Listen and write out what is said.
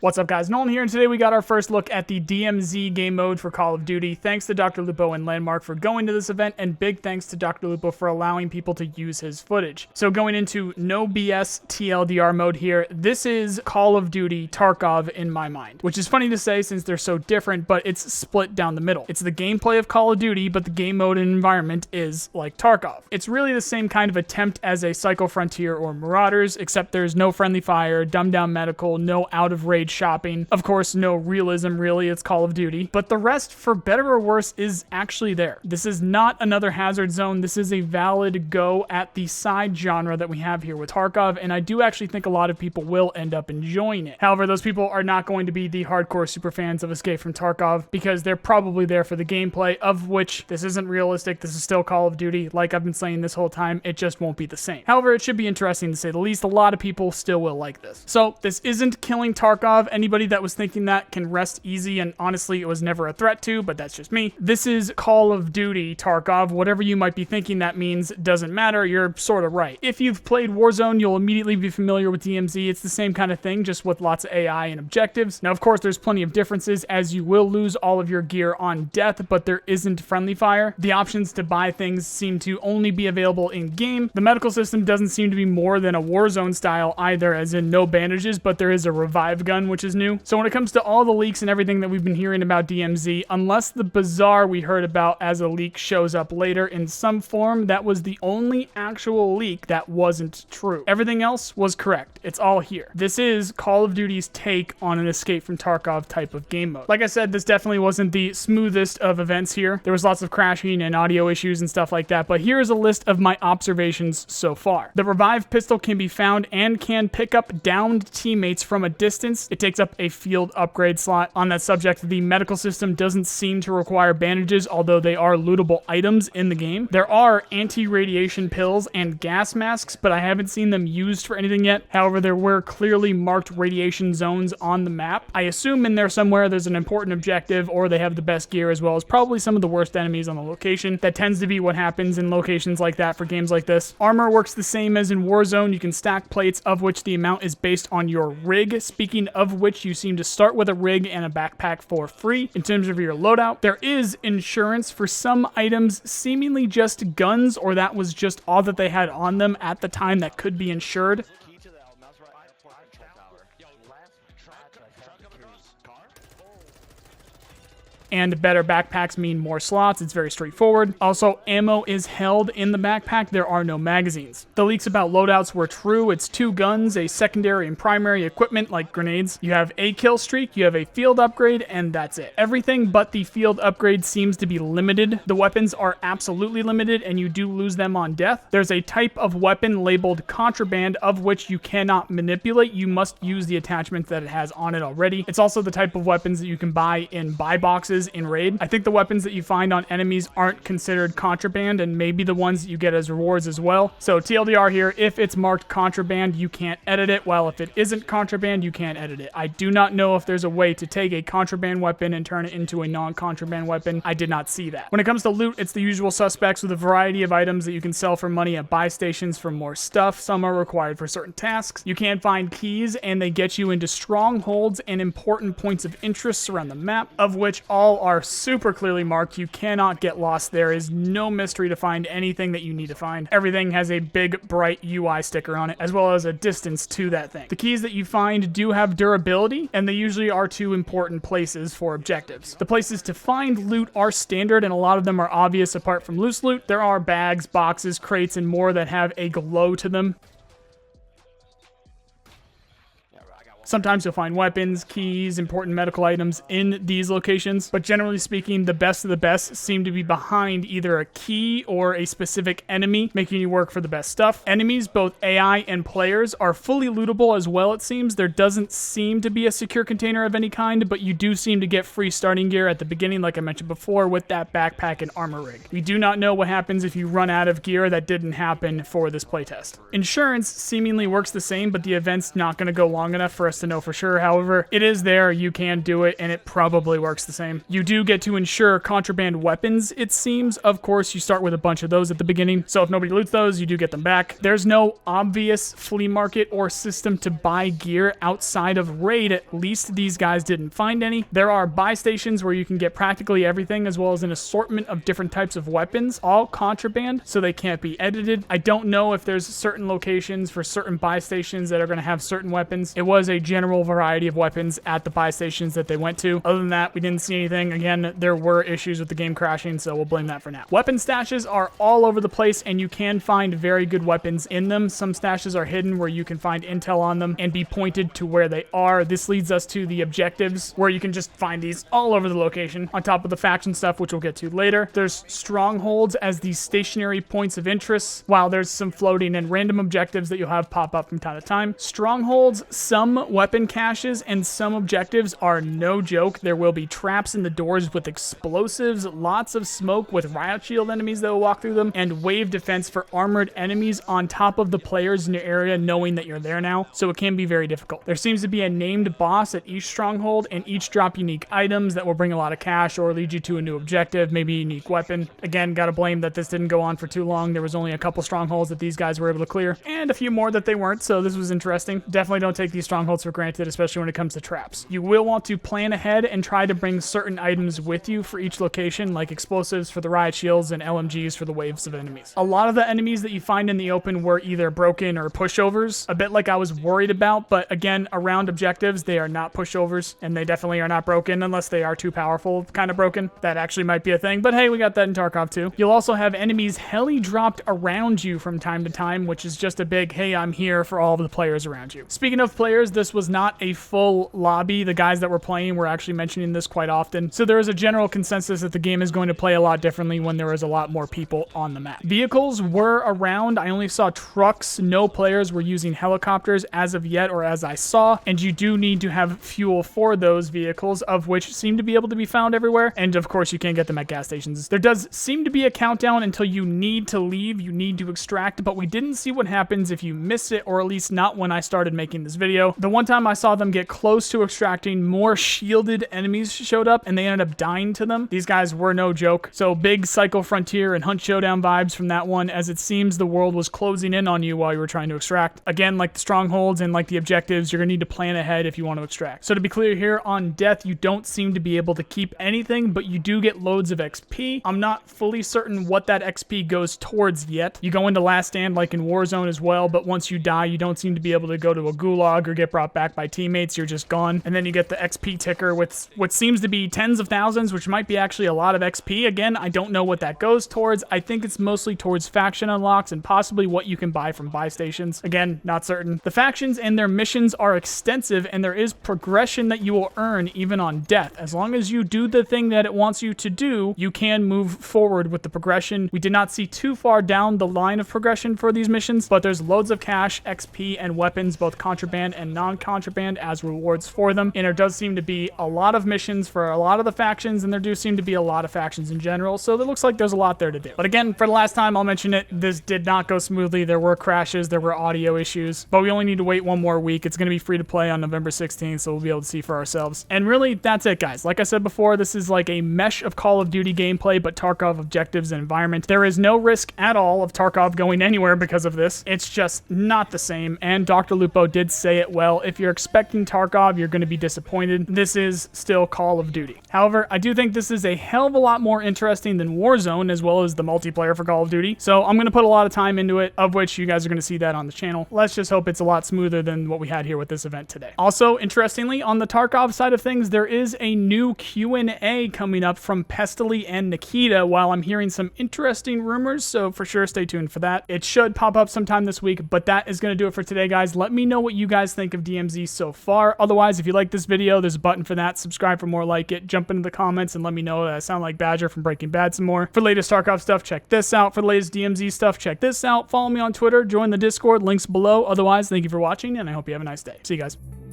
What's up guys, Nolan here, and today we got our first look at the DMZ game mode for Call of Duty. Thanks to Dr. Lupo and Landmark for going to this event, and big thanks to Dr. Lupo for allowing people to use his footage. So going into no BS TLDR mode here, this is Call of Duty Tarkov in my mind, which is funny to say since they're so different, but it's split down the middle. It's the gameplay of Call of Duty, but the game mode and environment is like Tarkov. It's really the same kind of attempt as a Psycho Frontier or Marauders, except there's no friendly fire, dumbed down medical, no out of range shopping. Of course, no realism really, it's Call of Duty. But the rest, for better or worse, is actually there. This is not another Hazard Zone. This is a valid go at the side genre that we have here with Tarkov, and I do actually think a lot of people will end up enjoying it. However, those people are not going to be the hardcore super fans of Escape from Tarkov, because they're probably there for the gameplay, of which this isn't realistic. This is still Call of Duty. Like I've been saying this whole time, it just won't be the same. However, it should be interesting to say the least. A lot of people still will like this. So this isn't killing Tarkov. Anybody that was thinking that can rest easy, and honestly it was never a threat to, but that's just me. This is Call of Duty Tarkov. Whatever you might be thinking that means doesn't matter, you're sort of right. If you've played Warzone, you'll immediately be familiar with DMZ. It's the same kind of thing, just with lots of AI and objectives. Now of course there's plenty of differences, as you will lose all of your gear on death, but there isn't friendly fire. The options to buy things seem to only be available in game. The medical system doesn't seem to be more than a Warzone style either, as in no bandages, but there is a revive gun, which is new. So when it comes to all the leaks and everything that we've been hearing about DMZ, unless the Bazaar we heard about as a leak shows up later in some form, that was the only actual leak that wasn't true. Everything else was correct. It's all here. This is Call of Duty's take on an Escape from Tarkov type of game mode. Like I said, this definitely wasn't the smoothest of events here. There was lots of crashing and audio issues and stuff like that, but here's a list of my observations so far. The revive pistol can be found and can pick up downed teammates from a distance. It takes up a field upgrade slot. On that subject, the medical system doesn't seem to require bandages, although they are lootable items in the game. There are anti-radiation pills and gas masks, but I haven't seen them used for anything yet. However, there were clearly marked radiation zones on the map. I assume in there somewhere there's an important objective, or they have the best gear, as well as probably some of the worst enemies on the location. That tends to be what happens in locations like that for games like this. Armor works the same as in Warzone. You can stack plates, of which the amount is based on your rig. Speaking of which, you seem to start with a rig and a backpack for free. In terms of your loadout, there is insurance for some items, seemingly just guns, or that was just all that they had on them at the time that could be insured. And better backpacks mean more slots. It's very straightforward. Also, ammo is held in the backpack. There are no magazines. The leaks about loadouts were true. It's 2 guns, a secondary and primary equipment like grenades. You have a kill streak, you have a field upgrade, and that's it. Everything but the field upgrade seems to be limited. The weapons are absolutely limited, and you do lose them on death. There's a type of weapon labeled contraband, of which you cannot manipulate. You must use the attachment that it has on it already. It's also the type of weapons that you can buy in buy boxes in raid. I think the weapons that you find on enemies aren't considered contraband, and maybe the ones that you get as rewards as well. So TLDR here, if it's marked contraband, you can't edit it, while if it isn't contraband, you can't edit it. I do not know if there's a way to take a contraband weapon and turn it into a non-contraband weapon. I did not see that. When it comes to loot, it's the usual suspects with a variety of items that you can sell for money at buy stations for more stuff. Some are required for certain tasks. You can find keys, and they get you into strongholds and important points of interest around the map, of which all are super clearly marked. You cannot get lost. There is no mystery to find anything that you need to find. Everything has a big bright UI sticker on it, as well as a distance to that thing. The keys that you find do have durability, and they usually are to important places for objectives. The places to find loot are standard, and a lot of them are obvious apart from loose loot. There are bags, boxes, crates, and more that have a glow to them. Sometimes you'll find weapons, keys, important medical items in these locations, but generally speaking, the best of the best seem to be behind either a key or a specific enemy, making you work for the best stuff. Enemies, both AI and players, are fully lootable as well, it seems. There doesn't seem to be a secure container of any kind, but you do seem to get free starting gear at the beginning, like I mentioned before, with that backpack and armor rig. We do not know what happens if you run out of gear. That didn't happen for this playtest. Insurance seemingly works the same, but the event's not going to go long enough for us us to know for sure. However, it is there, you can do it, and it probably works the same. You do get to ensure contraband weapons, it seems. Of course, you start with a bunch of those at the beginning, so if nobody loots those, you do get them back. There's no obvious flea market or system to buy gear outside of raid. At least these guys didn't find any. There are buy stations where you can get practically everything, as well as an assortment of different types of weapons, all contraband, so they can't be edited. I don't know if there's certain locations for certain buy stations that are going to have certain weapons. It was a general variety of weapons at the buy stations that they went to. Other than that, we didn't see anything. Again, there were issues with the game crashing, so we'll blame that for now. Weapon stashes are all over the place, and you can find very good weapons in them. Some stashes are hidden where you can find intel on them and be pointed to where they are. This leads us to the objectives, where you can just find these all over the location, on top of the faction stuff, which we'll get to later. There's strongholds as these stationary points of interest, while there's some floating and random objectives that you'll have pop up from time to time. Strongholds, some weapon caches, and some objectives are no joke. There will be traps in the doors with explosives, lots of smoke with riot shield enemies that will walk through them, and wave defense for armored enemies on top of the players in your area knowing that you're there now, so it can be very difficult. There seems to be a named boss at each stronghold, and each drop unique items that will bring a lot of cash or lead you to a new objective, maybe a unique weapon. Again, gotta blame that this didn't go on for too long. There was only a couple strongholds that these guys were able to clear, and a few more that they weren't, so this was interesting. Definitely don't take these strongholds for granted, especially when it comes to traps. You will want to plan ahead and try to bring certain items with you for each location, like explosives for the riot shields and LMGs for the waves of enemies. A lot of the enemies that you find in the open were either broken or pushovers, a bit like I was worried about, but again, around objectives, they are not pushovers, and they definitely are not broken unless they are too powerful, kind of broken. That actually might be a thing, but hey, we got that in Tarkov too. You'll also have enemies heli dropped around you from time to time, which is just a big, hey, I'm here for all of the players around you. Speaking of players, this was not a full lobby. The guys that were playing were actually mentioning this quite often, so there is a general consensus that the game is going to play a lot differently when there is a lot more people on the map. Vehicles were around. I only saw trucks. No players were using helicopters as of yet, or as I saw, and you do need to have fuel for those vehicles, of which seem to be able to be found everywhere, and of course you can't get them at gas stations. There does seem to be a countdown until you need to leave, you need to extract, but we didn't see what happens if you miss it, or at least not when I started making this video. The one time I saw them get close to extracting, more shielded enemies showed up, and they ended up dying to them. These guys were no joke, so big Psycho Frontier and Hunt Showdown vibes from that one, as it seems the world was closing in on you while you were trying to extract. Again, like the strongholds and like the objectives, you're gonna need to plan ahead if you want to extract. So to be clear here, on death, you don't seem to be able to keep anything, but you do get loads of XP. I'm not fully certain what that XP goes towards yet. You go into Last Stand like in Warzone as well, but once you die, you don't seem to be able to go to a gulag or get brought back by teammates. You're just gone. And then you get the XP ticker with what seems to be tens of thousands, which might be actually a lot of XP. Again, I don't know what that goes towards. I think it's mostly towards faction unlocks and possibly what you can buy from buy stations. Again, not certain. The factions and their missions are extensive, and there is progression that you will earn even on death. As long as you do the thing that it wants you to do, you can move forward with the progression. We did not see too far down the line of progression for these missions, but there's loads of cash, XP, and weapons, both contraband and non-contraband, as rewards for them. And there does seem to be a lot of missions for a lot of the factions, and there do seem to be a lot of factions in general, so it looks like there's a lot there to do. But again, for the last time, I'll mention it, this did not go smoothly. There were crashes, there were audio issues, but we only need to wait one more week. It's going to be free to play on November 16th, so we'll be able to see for ourselves. And really, that's it, guys. Like I said before, this is like a mesh of Call of Duty gameplay, but Tarkov objectives and environment. There is no risk at all of Tarkov going anywhere because of this. It's just not the same, and Dr. Lupo did say it well. If you're expecting Tarkov, you're going to be disappointed. This is still Call of Duty. However, I do think this is a hell of a lot more interesting than Warzone, as well as the multiplayer for Call of Duty. So I'm going to put a lot of time into it, of which you guys are going to see that on the channel. Let's just hope it's a lot smoother than what we had here with this event today. Also, interestingly, on the Tarkov side of things, there is a new Q&A coming up from Pestily and Nikita, while I'm hearing some interesting rumors, so for sure stay tuned for that. It should pop up sometime this week, but that is going to do it for today, guys. Let me know what you guys think of DMZ so far. Otherwise, if you like this video, there's a button for that. Subscribe for more like it. Jump into the comments and let me know that I sound like Badger from Breaking Bad some more. For the latest Tarkov stuff, check this out. For the latest DMZ stuff, check this out. Follow me on Twitter, join the Discord, links below. Otherwise, thank you for watching, and I hope you have a nice day. See you guys.